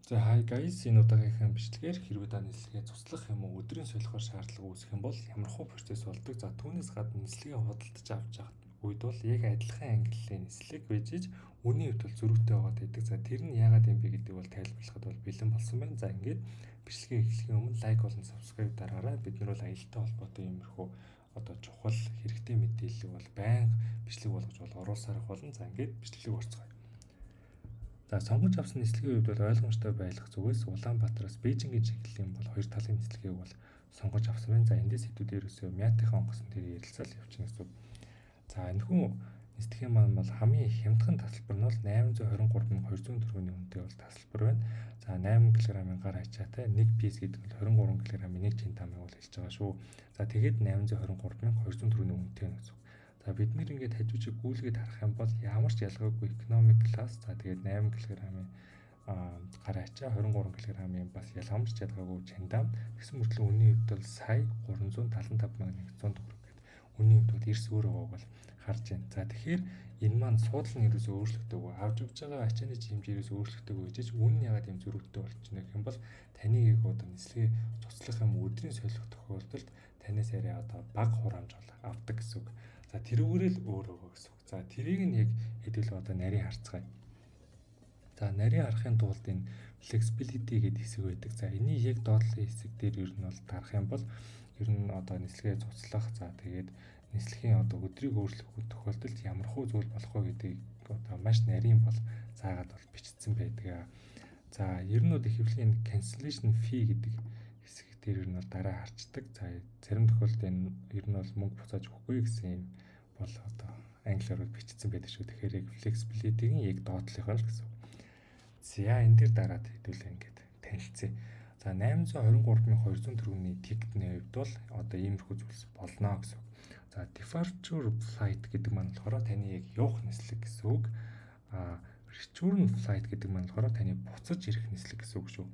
За hi guys, энэ удаагийнхаа бичлэгээр хэрвээ та нислэгээ цуцлах юм уу өдрийн солихоор шаардлага үүсэх юм бол ямар хөө процесс болдог. За түүнээс гадна нислэгээ худалдаж авч явах үед бол яг адилхан ангиллын нислэг бижиж үнийн хувьд бол зөрүүтэй байгаад байдаг. За тэр нь яагаад юм бэ гэдэг бол тайлбарлахад бол бэлэн болсон байна. За ингээд бичлэгээ эхлэхийн өмнө лайк болон subscribe дараарай. Бид нар бол аялалтай холбоотой иймэрхүү одоо чухал хэрэгтэй мэдээлэл бол байнга бичлэг болгож оруулсарах болно. За ингээд бичлэгийг орцгоё. За сонгож авсан нислэгийн хувьд бол ойлгомжтой байх зүгээс Улаанбаатараас Бээжингийн чиглэлийн бол хоёр талын нислэгийг бол сонгож авсан байна. За эндээс хэдүүд ерөөсөө Мятихын онгоцон дээр ярилцал явуулчихна гэсэн. За энэхүү нислэгийн маань бол хамгийн хямдхан тасалбар нь бол 823,200 төгрөгийн үнэтэй бол тасалбар байна. За 8 кг-ын гар ачаатай 1 пиес гэдэг нь 23 кг-ын 1 чинтамыг бол хэлж байгаа шүү. За тэгээд 823,200 төгрөгийн үнэтэй гэсэн. За бид нэр ингээд хажуучиг гүйлгээд харах юм бол ямар ч ялгаагүй economic class. За тэгээд 8 кг-ын гар ачаа 23 кг-ын бас ялгамж ялгаагүй чандам гэсэн мөртлөө үнийн хувьд бол сая 375,100 төгрөг гэдэг. Үнийн хувьд бол эрс өөр байгааг бол харж байна. За тэгэхээр энэ маань суудал нь ерөөсөө өөрчлөгдөөгүй. Авч явж байгаа ачааны хэмжээ ерөөсөө өөрчлөгдөөгүй гэж үн нь ягаад юм зөрүүтэй болчихно гэх юм бол таны яг одоо нислэгээ цуцлах юм өдрийн солих тохиолдолд танаас арай одоо бага хураамж авдаг гэсэн үг. За тэрүүгээр л өөр байгаа гэсэн үг. За тэрийг нь яг хэдүүл одоо нарийн харцгаая. За нарийн харахын тулд энэ flexibility гэдэг хэсэг байдаг. За энийг яг доотлын хэсэг дээр ер нь бол дарах юм бол ер нь одоо нислэгээ цуцлах. За тэгээд нислэгийн одоо өдрийг өөрчлөх тохиолдолд ямар хөө зүйл болох вэ гэдгийг одоо маш нарийн бол заагаад бол бичсэн байдаг. За ер нь ихэвчлэн cancellation fee гэдэг хэсэг дээр ер нь бол дараа харцдаг. За зарим тохиолдолд энэ ер нь бол мөнгө буцааж өгөхгүй гэсэн юм бол одоо англиар бичсэн байдаг шүү. Тэгэхээр яг flexibility-гийн яг доотлих нь гэсэн. За энэ дээр дараад хэдүүлээ ингээд танилцъя. За 823,200 төгрөгийн тикетний хувьд бол одоо иймэрхүү зүйлс болно гэсэн. За departure flight гэдэг маань болохоор таны яг явах нислэг гэсэн үг. Return flight гэдэг маань болохоор таны буцаж ирэх нислэг гэсэн үг шүү.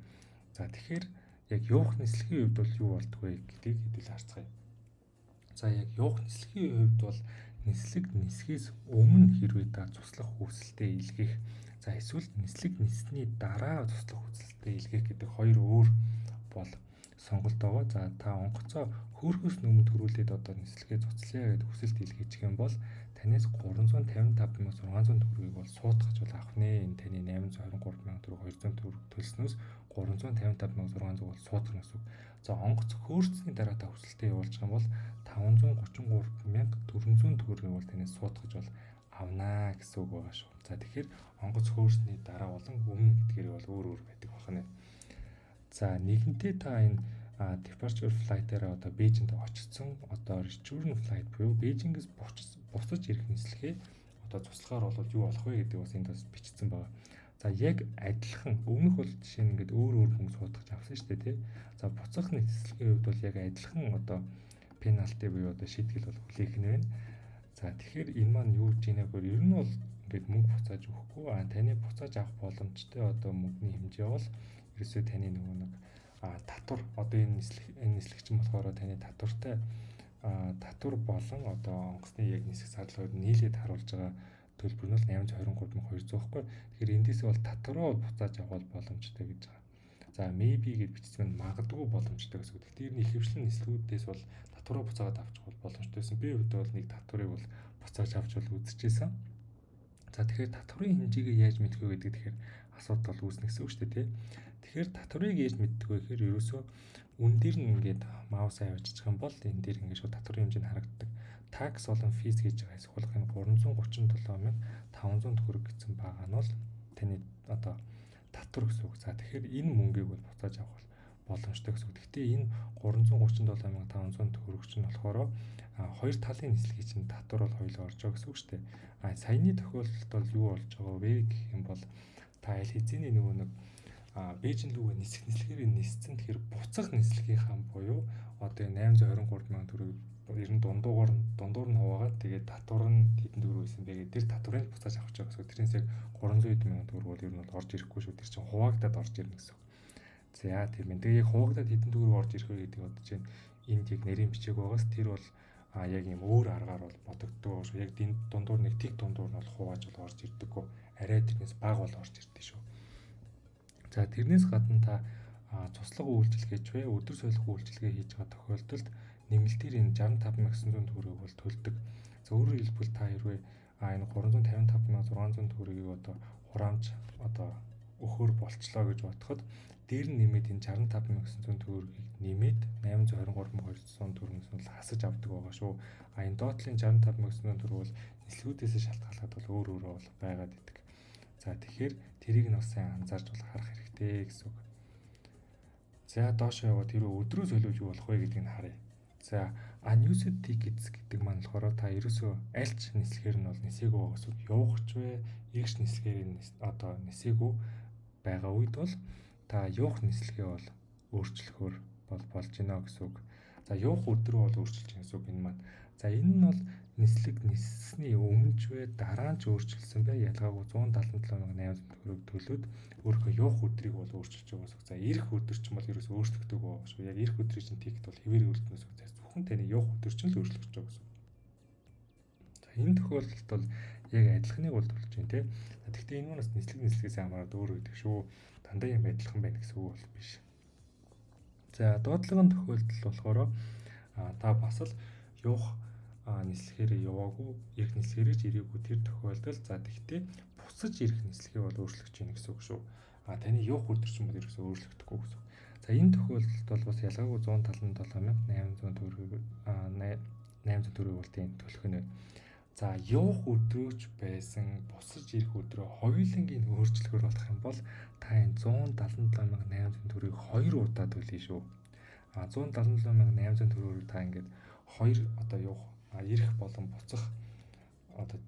За тэгэхээр яг явах нислэгийн хувьд бол юу болдг вэ гэдгийг хэдүүл харцгаая. За яг явах нислэгийн хувьд бол нислэг нисхээс өмнө хэрвээ та туслах хүсэлтэд илгээх. За эсвэл нислэг нисний дараа туслах хүсэлтэд илгээх гэдэг хоёр өөр бол сонголт байгаа. За та онгоцоо хөөхөөс өмнө төрүүлээд одоо нислэгээ цуцлая гэдэг хүсэлт илгээчих юм бол танаас 355,600 төгрөгийг бол суутгаж бол авах нэ. Энэ таны 823,200 төгрөг төлснөөс 355,600 бол суутгах гэсэн. За онгоц хөөрсний дараа та хүсэлтэд явуулж байгаа юм бол 533,400 төгрөгийг бол танаас суутгаж бол авнаа гэсэн үг байгаа шүү. За тэгэхээр онгоц хөөрсний дараа болон өмнө гэдгээр бол өөр өөр байдаг байна. За нэгэнтээ та энэ departure flight-аараа одоо Бээжинд очсон одоо return flight буюу Бээжингээс буцаж ирэх нислэгээ одоо туслахаар бол юу болох вэ гэдэг бас энд бас бичсэн байна. За яг адилхан өмнөх бол жишээ нь ингээд өөр өөр мөнгө суудгаж авсан шүү дээ тий. За буцах нислэгийн хувьд бол яг адилхан одоо пенальти буюу одоо шийтгэл бол хүлээх нь байна. За тэгэхээр энэ маань юу гэж ийнэгээр ер нь бол ингээд мөнгө буцааж өгөхгүй таны буцааж авах боломжтой одоо мөнгөний хэмжээ бол ерөөсөө таны нөгөө нэг татвар одоо энэ нислэгч нь болохоор таны татвартай татвар болон одоо онгоцны яг нисэх сарлагыг нийлээд харуулж байгаа төлбөр нь бол 823,200 байхгүй. Тэгэхээр эндээсээ бол татвараа буцааж авах боломжтой гэж байгаа. За maybe гэж бичсэн магадгүй боломжтой гэсэн үг. Тэгэхээр энэ ихэвчлэн нислэгүүдээс бол татвараа буцаагаад авчих боломжтой байсан. Би хувьд бол нэг татварыг бол буцааж авч бол үзчихсэн. За тэгэхээр татварын хэмжээгээ яаж мэдэх вэ гэдэг тэгэхээр асуудал үүснэ гэсэн үг шүү дээ тий. Тэгэхээр татварыг яаж мэддэг вэ гэхээр ерөөсөө үн дээр нь ингээд маусаа явуулчих юм бол энэ дээр ингээд шууд татварын хэмжээ нь харагддаг. Tax болон fees гэж байгаа эсвэл энэ 337,500 төгрөг гэсэн байгаа нь бол таны одоо татвар гэсэн үг. За тэгэхээр энэ мөнгийг бол буцааж авах боломжтой гэсэн үг. Гэхдээ энэ 337,500 төгрөг чинь болохоор хоёр талын нислэгийн чинь татвар бол хоёулаа орж байгаа гэсэн үг шүү дээ. Саяны тохиолдолд бол юу болж байгаа вэ гэх юм бол та аль хэзээний нөгөө нэг Бээжин лүгээ нисэх нислэгээр ниссэн. Тэгэхээр буцах нислэгийнхаа буюу одоо 823,000 төгрөг ер нь дундуур нь хуваагаад тэгээд татвар нь хэдэн төгрөг байсан бэ гэдэг тэр татварыг буцааж авах гэж байгаа. Тэрнээс яг 300,000 төгрөг бол ер нь орж ирэхгүй шүү. Тэр чинь хуваагдаад орж ирнэ гэсэн. За тийм ээ. Тэгээ яг хуваагдаад хэдэн төгрөг орж ирэх вэ гэдэг бодож байна. Энд яг нарийн бичээг байгаас тэр бол яг юм өөр аргаар бол бодогддог шүү. Яг дундуур нэг тэг дундуур нь бол хувааж бол орж ирдэггүй. Арай тэрнээс бага бол орж ирдэг шүү. За тэрнээс гадна та цуслага үйлчилгээч вэ өдөр солих үйлчилгээ хийж байгаа тохиолдолд нэмэлтээр энэ 65,900 төгрөгийг бол төлдөг. За өөрөөр хэлбэл та хэрвээ энэ 355,600 төгрөгийг одоо хураамж одоо өгөхөр болчлоо гэж бодоход дээр нь нэмээд энэ 65,900 төгрөгийг нэмээд 823,200 төгрөгөөс нь хасаж авдаг байгаа шүү. Энэ доотлын 65,900 төгрөг бол нислэгүүдээс шалтгаалаад бол өөр бол байгаад идэг. За тэгэхээр тэрийг нь бас сайн анзаарч бол харах хэрэгтэй гэсэн үг. За доошоо яваад хэрвээ өдрөө солиулж болох вэ гэдгийг нь харъя. За unused tickets гэдэг маань болохоор та ерөөсөө аль ч нислэгээр нь бол нисээгүй байгаа гэсэн үг. Явах ч вэ, ирэх нислэгээр нь одоо нисээгүй байгаа үед бол та явах нислэгээ бол өөрчлөхөөр болж байна гэсэн үг. За явах өдрөө бол өөрчилж байгаа гэсэн үг энэ маань. За энэ нь бол нислэг ниссний өмнө ч вэ дараа нь ч өөрчилсөн бай ялгаагүй 177,800 төгрөг төлөөд өөрийнхөө явах өдрийг бол өөрчилж байгаа гэсэн үг. За ирэх өдөр ч юм бол ерөөсөө өөрчлөгдөг байгаа шүү. Яг ирэх өдрийн чинь тикет бол хэвээр өрөлдөнөөс үг. Зөвхөн таны явах өдөр чинь л өөрчлөгдөж байгаа гэсэн үг. За энэ тохиолдолд бол яг адилхныг бол төлж байна те. Гэхдээ энэ манаас нислэгээс хамаарат өөр гэдэг шүү. Дандаа юм адилхан байна гэсэн үг бол биш. За дуудлагын тохиолдол болохоор та бас л явах нислэгээр яваагүй, ирэх нислэгээр ч ирээгүй тэр тохиолдолд за тэгтээ буцаж ирэх нислэгээ бол өөрчлөгдөж байна гэсэн үг шүү. Таны явах өдөр чинь бол ерөөсөө өөрчлөгдөхгүй гэсэн үг. За энэ тохиолдолд бол бас ялгаагүй 177,800 төгрөгийг 800 төгрөгийг бол тийм төлөх нэ. За явах өдрөөч байсан буцаж ирэх өдрөө хоёулангийн өөрчлөхөр болох юм бол та энэ 177,800 төгрөгийг 2 удаа төлье шүү. 177,800 төгрөгөөр та ингээд 2 одоо явах ирэх болон буцах одоо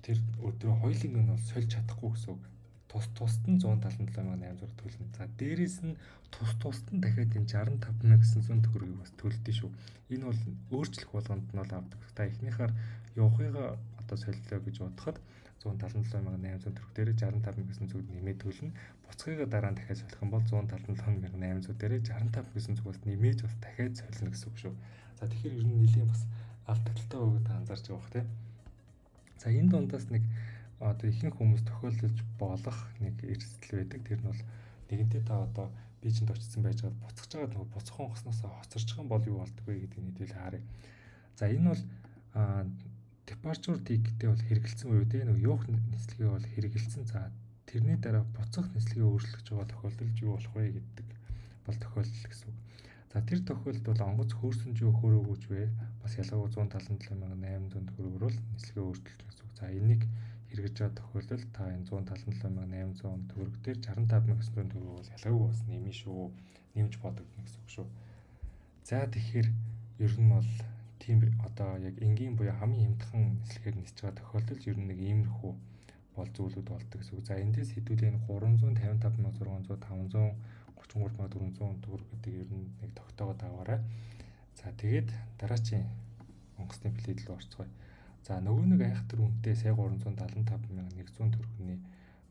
тэр өдрөө хоёуланг нь бол сольж чадахгүй гэсэн үг. Тусад нь 177,800 төлнө. За дээрээс нь тусад нь дахиад энэ 65,900 төгрөгийг бас төлдөг шүү. Энэ бол өөрчлөх болгонд нь бол авдаг. Та эхнийхээр явахыгаа одоо солилоо гэж бодоход 177,800 төгрөг дээр 65,900 нэмээд төлнө. Буцахыгаа дараа нь дахиад солих юм бол 177,800 дээр 65,900 бас нэмээж бас дахиад солино гэсэн үг шүү. За тэгэхээр ер нь нэлийн бас алдагдaltaй өгөөд анзаарч байгаа бох тийм. За энэ дундаас нэг одоо ихэнх хүмүүс тохиолдож болох нэг эрсдэл байдаг. Тэр нь бол нэгэнтээ та одоо би чинь очсон байж байгаа буцаж байгаа нөгөө буцах онгоцноос хоцорч байгаа бол юу болдог вэ гэдэг нийтлэл харъя. За энэ бол departure ticket-тэй бол хэрэгэлсэн уу те нөгөө явах нислэгээ бол хэрэгэлсэн. За тэрний дараа буцах нислэгээ өөрчлөж байгаа тохиолдолд юу болох вэ гэдэг бол тохиолдол гэсэн үг. За тэр тохиолдолд бол онгоц хөөрсөн ч хөөрөөгүй ч вэ бас ялгаагүй 177,800 төгрөгөөр бол нислэгээ өөрчилж гэсэн үг. За энийг хэрэгжиж байгаа тохиолдолд та энэ 177,800 төгрөг дээр 65,900 төгрөг бол ялгаагүй бас нэмэн шүү. Нэмж бодогдно гэсэн үг шүү. За тэгэхээр ер нь бол тийм одоо яг энгийн буюу хамгийн хямдхан нислэгээр нисэж байгаа тохиолдолд ер нь нэг иймэрхүү бол зүйлүүд болдог гэсэн үг. За эндээс хэдүүлээ 355,600 533,400 төгрөг гэдэг ер нь нэг тогтоогоод аваарай. За тэгээд дараачийн онгоцны плед рүү орцгоё. За нөгөө нэг айхтар үнэтэй сая 375,100 төгрөгийн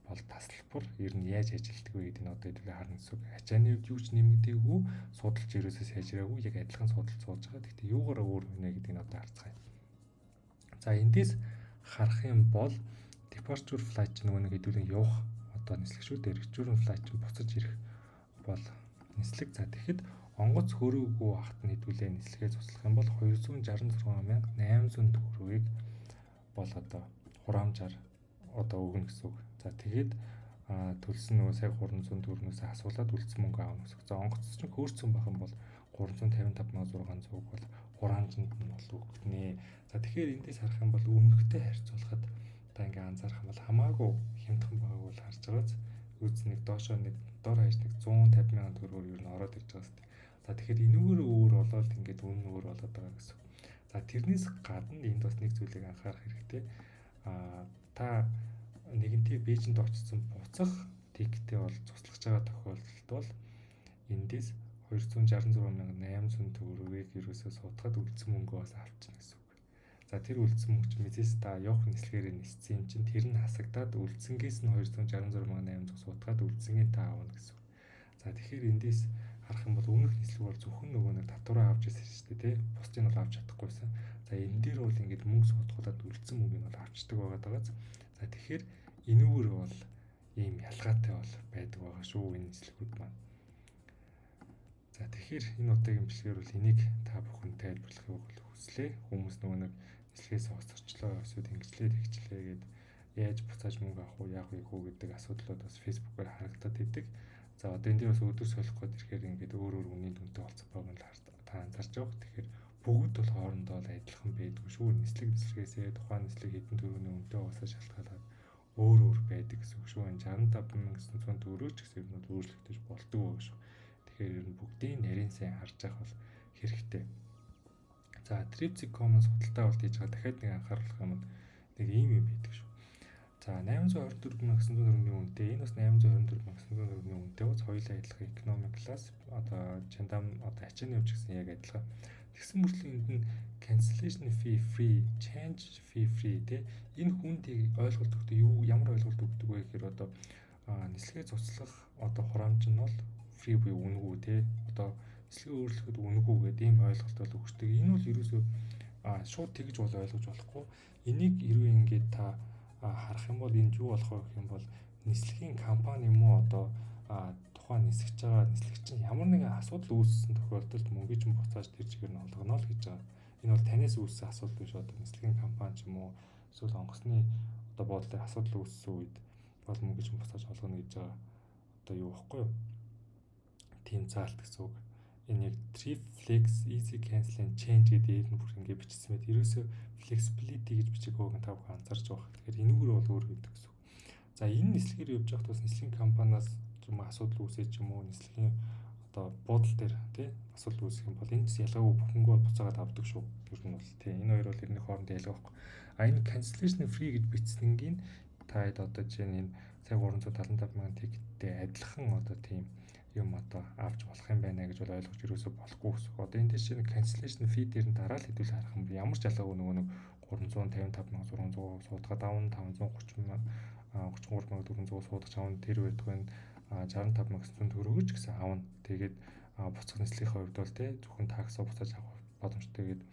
бол тасалбар ер нь яаж ажилтдаг вэ гэдэг нь одоо хэдүүлээ харна гэсэн үг. Ачааны хувьд юу ч нэмэгдээгүй, судалж ерөөсөө сайжраагүй, яг адилхан судалж сууж байгаа. Гэхдээ юугаараа өөр хийнэ гэдгийг нь одоо харцгаая. За эндээс харах юм бол departure flight нөгөө нэг хэдүүлээ явах одоо нислэг шүү дээ. Return flight буцаж ирэх бол нислэг. За тэгэхэд онгоц хөрөөгүй ахт нь хэдүүлээ нислэгээ цуслах юм бол 266,800 төгрөгийг бол одоо хураамжаар одоо өгнө гэсэн үг. За тэгээд төлсөн нөгөө сая 300 төгрөгнөөс асуулаад үлдсэн мөнгө аавна гэсэн үг. За онгоц чинь хөөрсөн байх юм бол 355,600 бол хураамжинд нь бол өгнэ. За тэгэхээр эндээс харах юм бол өмнөхтэй харьцуулахад та ингээ анзаарах юм бол хамаагүй хямдхан байгааг бол харж байгааз үүс нэг доошоо нэг дор хаяж нэг 150,000 төгрөгөөр ер нь ороод ирж байгаа шүү дээ. За тэгэхээр энүүгээр өөр болоод ингээд өмнө өөр болоод байгаа гэсэн. За тэрнээс гадна энд бас нэг зүйлийг анхаарах хэрэгтэй. Та нэгэнтээ Бээжинд очсон буцах тикетээ бол цуслахж байгаа тохиолдолд бол эндээс 266,800 төгрөгийг ерөөсөө суудахад үлдсэн мөнгөөс авчихна гэсэн үг. За тэр үлдсэн мөнгө чинь мэдээс та явах нислэгээр ниссэн юм чинь тэр нь хасагдаад үлдсэнгээс нь 266,800 суудахад үлдсэнгийн та аавна гэсэн үг. За тэгэхээр эндээс харах юм бол өмнөх нислэг бол зөвхөн нөгөө нэг татвараа авч ирсэн шүү дээ тий. Бусдыг нь бол авч чадахгүйсэн. За энэ дээр бол ингээд мөнгө суудахад үлдсэн мөнгөний бол авчдаг байгаа даа. За тэгэхээр энүүгээр бол ийм ялгаатай бол байдаг байгаа шүү энэ нислэгүүд маань. За тэгэхээр энэ удаагийн бичлэгээр бол энийг та бүхэн тайлбарлахыг хүслээ. Хүмүүс нөгөө нэг нислэгээс хоцорчлоо, эсвэл ингэжлээ тэгчлээ гэд яаж буцааж мөнгө авах уу, яах вэ гэдэг асуудлууд бас фэйсбүүкээр харагдаад идэг. За одоо энэ дээр бас өдөр солих гээд ирэхээр ингээд өөр үнийн дүнтэй болцох байгааг нь та анзарч байгаа. Тэгэхээр бүгд бол хоорондоо л адилхан байдгүй шүү. Нислэгээсээ тухайн нислэг хэдэн төгрөгийн үнэтэй уусаа шалтгаалаад өөр байдаг гэсэн үг шүү. 65,900 төгрөг ч гэсэн юм бол өөрчлөгдөж болдог байгаа шүү. Тэгэхээр ер нь бүгдийн нарийн сайн харж явах бол хэрэгтэй. За Tripsy.com-ын судалтай бол хийж байгаа дахиад нэг анхааруулах юм нэг ийм юм байдаг шүү. За 824,900 төгрөгийн үнэтэй энэ бас 824,900 төгрөгийн үнэтэй бас хоёулаа адилхан economic class одоо чандам одоо ачааны явж гэсэн яг адилхан. Тэгсэн мөртлөө энд нь cancellation fee free, change fee free те энэ хүндийг ойлголт өгдөг юу ямар ойлголт өгдөг вэ гэхээр одоо нислэгээ цуцлах одоо хураамж нь бол free буюу үнэгүй те одоо нислэгээ өөрчлөхөд үнэгүй гэдэг ийм ойлголт бол өгчдөг. Энэ бол ерөөсөө шууд тэгж бол ойлгож болохгүй. Энийг хэрвээ ингээд та харах юм бол энд юу болох вэ гэх юм бол нислэгийн компани юм уу одоо тухайн нисгэж байгаа нислэгч чинь ямар нэгэн асуудал үүссэн тохиолдолд мөнгө чинь буцааж тэр чигээр нь олгоно л гэж байгаа. Энэ бол танаас үүссэн асуудал биш одоо нислэгийн компани ч юм уу эсвэл онгоцны одоо буудлын асуудал үүссэн үед бол мөнгө чинь буцааж олгоно гэж байгаа. Одоо юу байхгүй юу? Тийм заалт гэсэн үг. Энэ яг trip flex easy cancel and change гэдэг нь бүр ингэ бичсэн мэт ерөөсөө flexibility гэж бичиг өгөн та бүхэн анзарч байгаа. Тэгэхээр энэгээр бол өөр гэдэг гэсэн үг. За энэ нислэгээр явж байхад бас нислэгийн компаниас юм асуудал үүсэж ч юм уу нислэгийн одоо буудлын дээр тий асуудал үүсэх юм бол энд ялгаагүй бүхэнгөө буцаагаад авдаг шүү. Ер нь бол тий энэ хоёр бол эртний хоорондын ялгаа байхгүй. Энэ cancellation free гэж бичсэнгийн та хэд одоо жишээ нь энэ цаг 375,000 тикеттэй адилхан одоо тийм юм одоо авч болох юм байна гэж бол ойлгож юусоо болохгүй гэсэн. Одоо энэ дээр чинь cancellation fee дээр нь дараа л хэдүүл харах юм ямар ч ялгаагүй нөгөө нэг 355,600 суудгаад авна 533,400 суудаж авна тэр байтугай 65,900 төгрөгөж гэсэн авна. Тэгээд буцах нислэгийн хувьд бол тий зөвхөн таксаа буцааж авах боломжтой гэдэг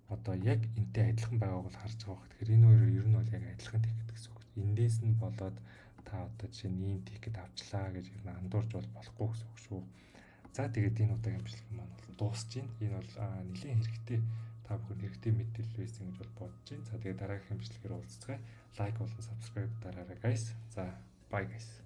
одоо яг энтэй адилхан байгааг бол харж байгаа. Тэгэхээр энэ хоёр ер нь бол яг адилхан тикет гэсэн үг. Эндээс нь болоод та одоо жишээ нь ийм тикет авчлаа гэж ер нь андуурж бол болохгүй гэсэн үг шүү. За тэгээд энэ удаагийн бичлэг маань бол дуусж байна. Энэ бол нэлээд хэрэгтэй та бүхэнд хэрэгтэй мэдээлэл байсан гэж бол бодож байна. За тэгээд дараагийн бичлэгээр уулзцгаая. Лайк болон subscribe дараарай guys. За bye guys.